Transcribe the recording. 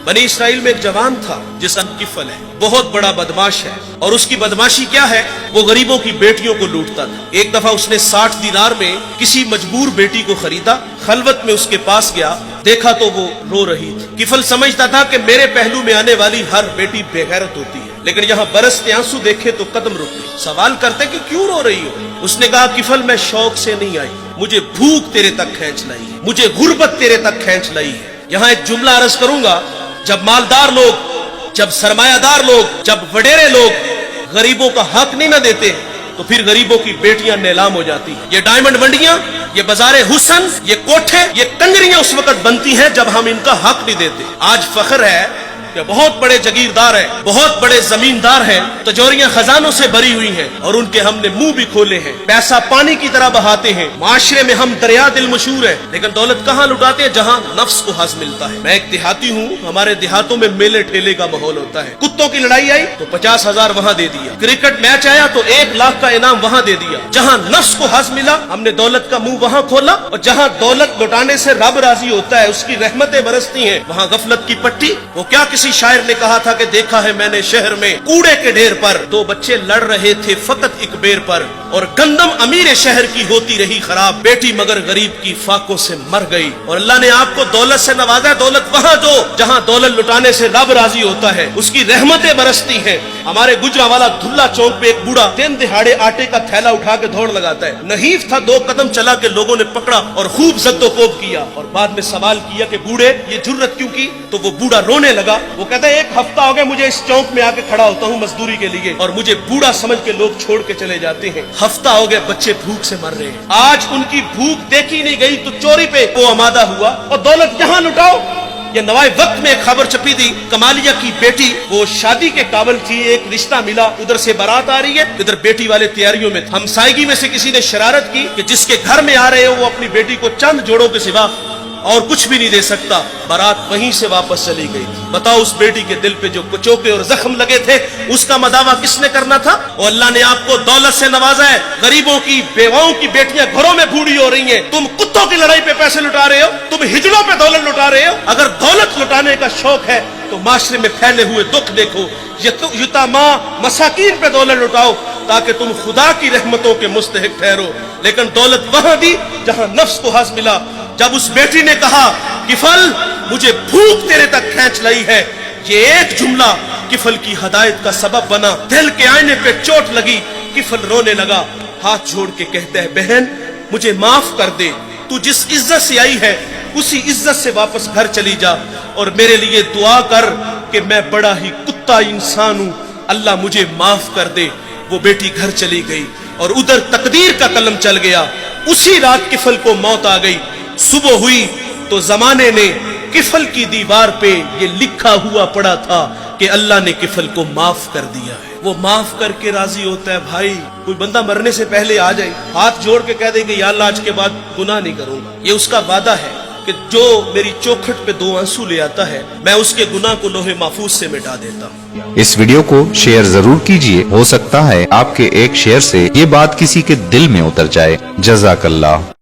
बनी इसराइल में एक जवान था जिसका किफल है, बहुत बड़ा बदमाश है। और उसकी बदमाशी क्या है, वो गरीबों की बेटियों को लूटता था। एक दफा उसने 60 दिनार में किसी मजबूर बेटी को खरीदा, खलवत में उसके पास गया, देखा तो वो रो रही थी। किफल समझता था कि मेरे पहलू में आने वाली हर बेटी बेगैरत होती है, लेकिन यहाँ बरसते आंसू देखे तो कदम रुक गए। सवाल करते कि क्यों रो रही हो? उसने कहा, किफल मैं शौक से नहीं आई, मुझे भूख तेरे तक खींच लाई है, मुझे गुर्बत तेरे तक खींच लाई है। यहाँ एक जुमला अर्ज करूंगा, जब मालदार लोग, जब सरमायादार लोग, जब वडेरे लोग गरीबों का हक नहीं न देते तो फिर गरीबों की बेटियां नीलाम हो जाती हैं। ये डायमंड मंडियां, ये बाजारे हुसन, ये कोठे, ये कंगरियां उस वक्त बनती हैं जब हम इनका हक नहीं देते। आज फख्र है कि बहुत बड़े जगीरदार हैं, बहुत बड़े जमींदार हैं, तिजोरियां खजानों से भरी हुई हैं और उनके हमने मुंह भी खोले हैं, पैसा पानी की तरह बहाते हैं। माशरे में हम दरिया दिल मशहूर है, लेकिन दौलत कहाँ लुटाते हैं? जहाँ नफ्स को हज मिलता है। मैं एक देहाती हूँ, हमारे देहातों में मेले ठेले का माहौल होता है। कुत्तों की लड़ाई आई तो 50,000 वहाँ दे दिया, क्रिकेट मैच आया तो 1 लाख का इनाम वहाँ दे दिया। जहाँ नफ्स को हज मिला हमने दौलत का मुंह वहाँ खोला, और जहाँ दौलत लुटाने से रब राजी होता है, उसकी रहमतें बरसती हैं, वहाँ गफलत की पट्टी। वो क्या किसी शायर ने कहा था कि देखा है मैंने शहर में कूड़े के ढेर पर 2 बच्चे लड़ रहे थे फकत एक बेर पर, और गंदम अमीर शहर की होती रही खराब, बेटी मगर गरीब की फाकों से मर गई। और अल्लाह ने आपको दौलत से नवाजा, दौलत वहाँ दो जहाँ दौलत लुटाने से रब राजी होता है, उसकी रहमतें बरसती हैं। हमारे गुजरावाला धुल्ला चौक पे एक बूढ़ा दिन दिहाड़े आटे का थैला उठा के दौड़ लगाता है। नहीफ था, 2 कदम चला के लोगों ने पकड़ा और खूब जद्दोकोब किया, और बाद में सवाल किया कि बूढ़े ये जुर्रत क्यों की? तो वो बूढ़ा रोने लगा। वो कहता है 1 हफ्ता हो गया मुझे इस चौक में आके खड़ा होता हूँ मजदूरी के लिए, और मुझे बूढ़ा समझ के लोग छोड़ के चले जाते हैं। हफ्ता हो गया बच्चे भूख से मर रहे हैं। आज उनकी भूख देखी नहीं गई तो चोरी पे वो आमादा हुआ, और दौलत यहाँ लुटाओ। ये नवाए वक्त में एक खबर छपी थी, कमालिया की बेटी वो शादी के काबिल थी, एक रिश्ता मिला, उधर से बारात आ रही है, इधर बेटी वाले तैयारियों में। हमसायगी में से किसी ने शरारत की कि जिसके घर में आ रहे हो वो अपनी बेटी को चंद जोड़ों के सिवा और कुछ भी नहीं दे सकता। बारात वहीं से वापस चली गई थी। बताओ उस बेटी के दिल पे जो कुचोके और जख्म लगे थे, उसका मदावा किसने करना था? और अल्लाह ने आपको दौलत से नवाजा है। गरीबों की बेवाओं की बेटियां घरों में बूढ़ी हो रही हैं, तुम कुत्तों की लड़ाई पे पैसे लुटा रहे हो, तुम हिजड़ों पे दौलत लुटा रहे हो। अगर दौलत लुटाने का शौक है तो माशरे में फैले हुए दुख देखो, यतामा मसाकीन पे दौलत लुटाओ ताकि तुम खुदा की रहमतों के मुस्तहिक ठहरो। लेकिन दौलत वहां दी जहां नफ्स को हज मिला। जब उस बेटी ने कहा किफल मुझे भूख तेरे तक खींच लाई है, ये एक जुमला किफल की हदायत का सबब बना। दिल के आईने पे चोट लगी, किफल रोने लगा, हाथ जोड़ के कहता है बहन मुझे माफ कर दे, तू जिस इज्जत से आई है उसी इज्जत से वापस घर चली जा, और मेरे लिए दुआ कर कि मैं बड़ा ही कुत्ता इंसान हूं, अल्लाह मुझे माफ कर दे। वो बेटी घर चली गई और उधर तकदीर का कलम चल गया। उसी रात किफल को मौत आ गई। सुबह हुई तो जमाने ने किफल की दीवार पे ये लिखा हुआ पड़ा था कि अल्लाह ने किफल को माफ कर दिया है। वो माफ करके राजी होता है। भाई कोई बंदा मरने से पहले आ जाए, हाथ जोड़ के कह दे कि या अल्लाह आज के बाद गुनाह नहीं करूंगा, ये उसका वादा है कि जो मेरी चौखट पे 2 आंसू ले आता है मैं उसके गुनाह को लोहे महफूज से मिटा देता हूँ। इस वीडियो को शेयर जरूर कीजिए, हो सकता है आपके एक शेयर से ये बात किसी के दिल में उतर जाए। जज़ाकल्लाह।